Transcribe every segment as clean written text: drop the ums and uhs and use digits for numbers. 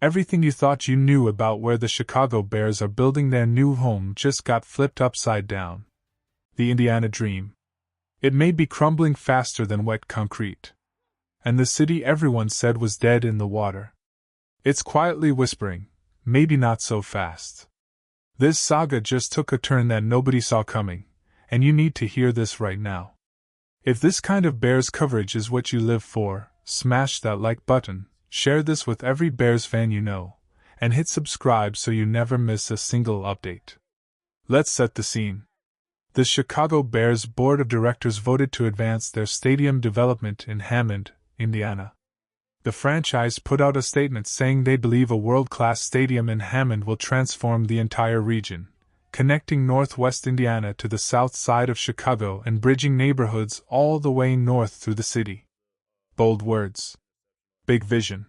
Everything you thought you knew about where the Chicago Bears are building their new home just got flipped upside down. The Indiana dream. It may be crumbling faster than wet concrete. And the city everyone said was dead in the water. It's quietly whispering, maybe not so fast. This saga just took a turn that nobody saw coming, and you need to hear this right now. If this kind of Bears coverage is what you live for, smash that like button, share this with every Bears fan you know, and hit subscribe so you never miss a single update. Let's set the scene. The Chicago Bears Board of Directors voted to advance their stadium development in Hammond, Indiana. The franchise put out a statement saying they believe a world-class stadium in Hammond will transform the entire region, connecting northwest Indiana to the south side of Chicago and bridging neighborhoods all the way north through the city. Bold words. Big vision.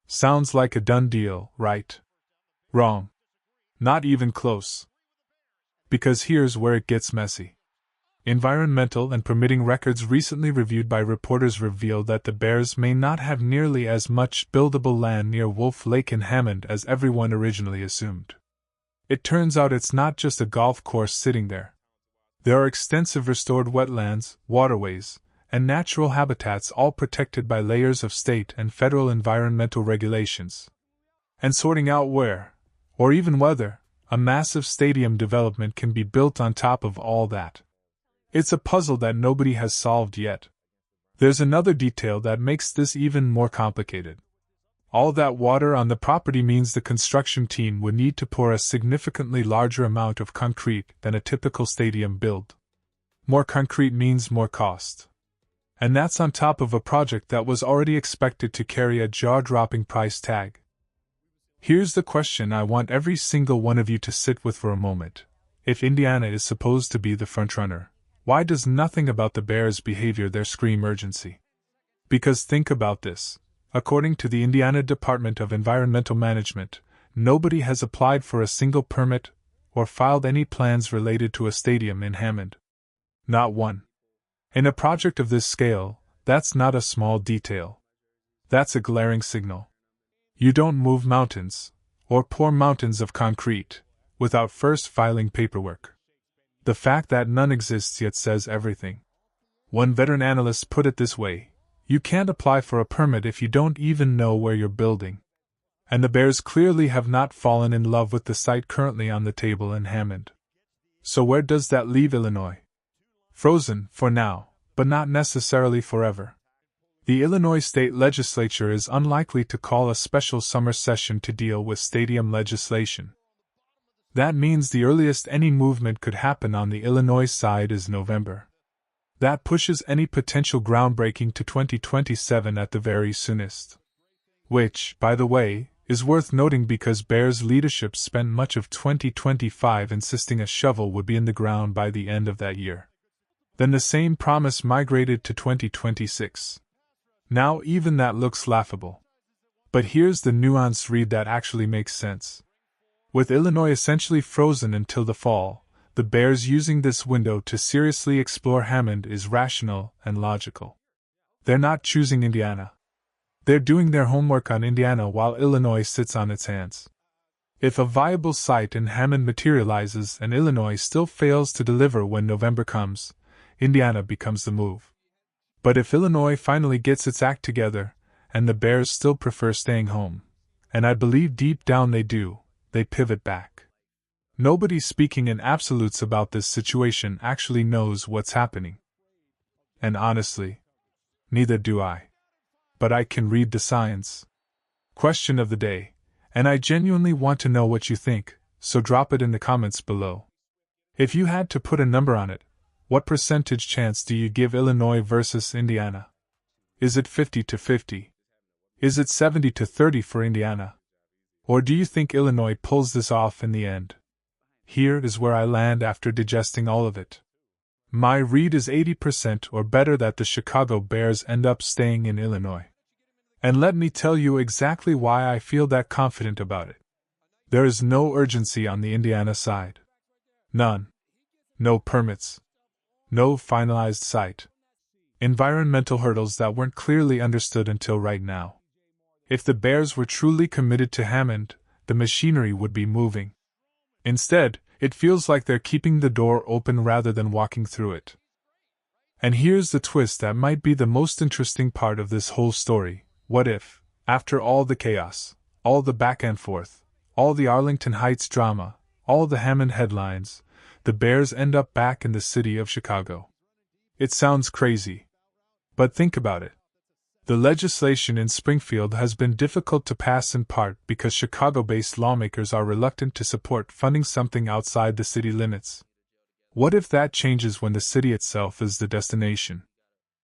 Sounds like a done deal, right? Wrong. Not even close. Because here's where it gets messy. Environmental and permitting records recently reviewed by reporters reveal that the Bears may not have nearly as much buildable land near Wolf Lake in Hammond as everyone originally assumed. It turns out it's not just a golf course sitting there. There are extensive restored wetlands, waterways, and natural habitats all protected by layers of state and federal environmental regulations. And sorting out where, or even whether, a massive stadium development can be built on top of all that. It's a puzzle that nobody has solved yet. There's another detail that makes this even more complicated. All that water on the property means the construction team would need to pour a significantly larger amount of concrete than a typical stadium build. More concrete means more cost. And that's on top of a project that was already expected to carry a jaw-dropping price tag. Here's the question I want every single one of you to sit with for a moment. If Indiana is supposed to be the frontrunner, why does nothing about the Bears' behavior there scream urgency? Because think about this. According to the Indiana Department of Environmental Management, nobody has applied for a single permit or filed any plans related to a stadium in Hammond. Not one. In a project of this scale, that's not a small detail. That's a glaring signal. You don't move mountains, or pour mountains of concrete, without first filing paperwork. The fact that none exists yet says everything. One veteran analyst put it this way: you can't apply for a permit if you don't even know where you're building. And the Bears clearly have not fallen in love with the site currently on the table in Hammond. So where does that leave Illinois? Frozen, for now, but not necessarily forever. The Illinois state legislature is unlikely to call a special summer session to deal with stadium legislation. That means the earliest any movement could happen on the Illinois side is November. That pushes any potential groundbreaking to 2027 at the very soonest. Which, by the way, is worth noting because Bears leadership spent much of 2025 insisting a shovel would be in the ground by the end of that year. Then the same promise migrated to 2026. Now even that looks laughable. But here's the nuanced read that actually makes sense. With Illinois essentially frozen until the fall, the Bears using this window to seriously explore Hammond is rational and logical. They're not choosing Indiana. They're doing their homework on Indiana while Illinois sits on its hands. If a viable site in Hammond materializes and Illinois still fails to deliver when November comes, Indiana becomes the move. But if Illinois finally gets its act together, and the Bears still prefer staying home, and I believe deep down they do, they pivot back. Nobody speaking in absolutes about this situation actually knows what's happening. And honestly, neither do I. But I can read the signs. Question of the day, and I genuinely want to know what you think, so drop it in the comments below. If you had to put a number on it, what percentage chance do you give Illinois versus Indiana? Is it 50-50? Is it 70-30 for Indiana? Or do you think Illinois pulls this off in the end? Here is where I land after digesting all of it. My read is 80% or better that the Chicago Bears end up staying in Illinois. And let me tell you exactly why I feel that confident about it. There is no urgency on the Indiana side. None. No permits. No finalized site. Environmental hurdles that weren't clearly understood until right now. If the Bears were truly committed to Hammond, the machinery would be moving. Instead, it feels like they're keeping the door open rather than walking through it. And here's the twist that might be the most interesting part of this whole story. What if, after all the chaos, all the back and forth, all the Arlington Heights drama, all the Hammond headlines, the Bears end up back in the city of Chicago? It sounds crazy. But think about it. The legislation in Springfield has been difficult to pass in part because Chicago-based lawmakers are reluctant to support funding something outside the city limits. What if that changes when the city itself is the destination?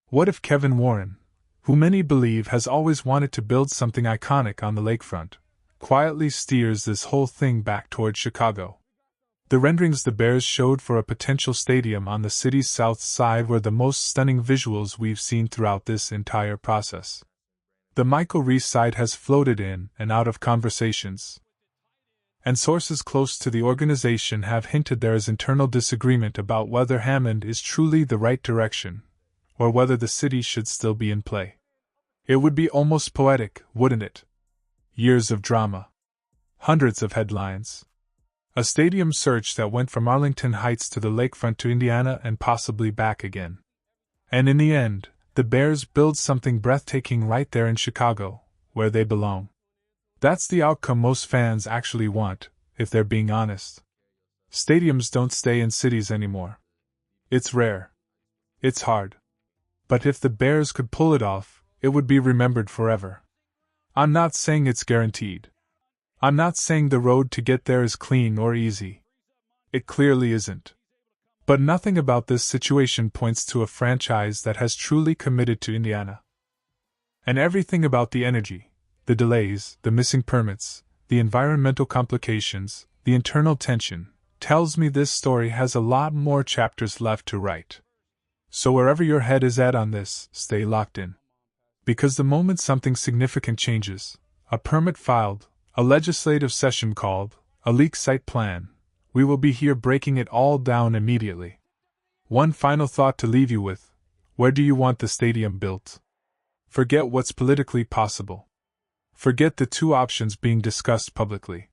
What if Kevin Warren, who many believe has always wanted to build something iconic on the lakefront, quietly steers this whole thing back toward Chicago? The renderings the Bears showed for a potential stadium on the city's south side were the most stunning visuals we've seen throughout this entire process. The Michael Reese side has floated in and out of conversations, and sources close to the organization have hinted there is internal disagreement about whether Hammond is truly the right direction, or whether the city should still be in play. It would be almost poetic, wouldn't it? Years of drama. Hundreds of headlines. A stadium search that went from Arlington Heights to the lakefront to Indiana and possibly back again. And in the end, the Bears build something breathtaking right there in Chicago, where they belong. That's the outcome most fans actually want, if they're being honest. Stadiums don't stay in cities anymore. It's rare. It's hard. But if the Bears could pull it off, it would be remembered forever. I'm not saying it's guaranteed. I'm not saying the road to get there is clean or easy. It clearly isn't. But nothing about this situation points to a franchise that has truly committed to Indiana. And everything about the energy, the delays, the missing permits, the environmental complications, the internal tension, tells me this story has a lot more chapters left to write. So wherever your head is at on this, stay locked in. Because the moment something significant changes, a permit filed, a legislative session called, a leak site plan, we will be here breaking it all down immediately. One final thought to leave you with: where do you want the stadium built? Forget what's politically possible. Forget the two options being discussed publicly.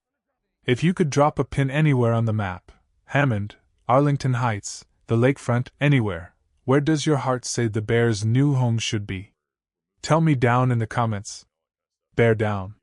If you could drop a pin anywhere on the map, Hammond, Arlington Heights, the lakefront, anywhere, where does your heart say the Bears' new home should be? Tell me down in the comments. Bear down.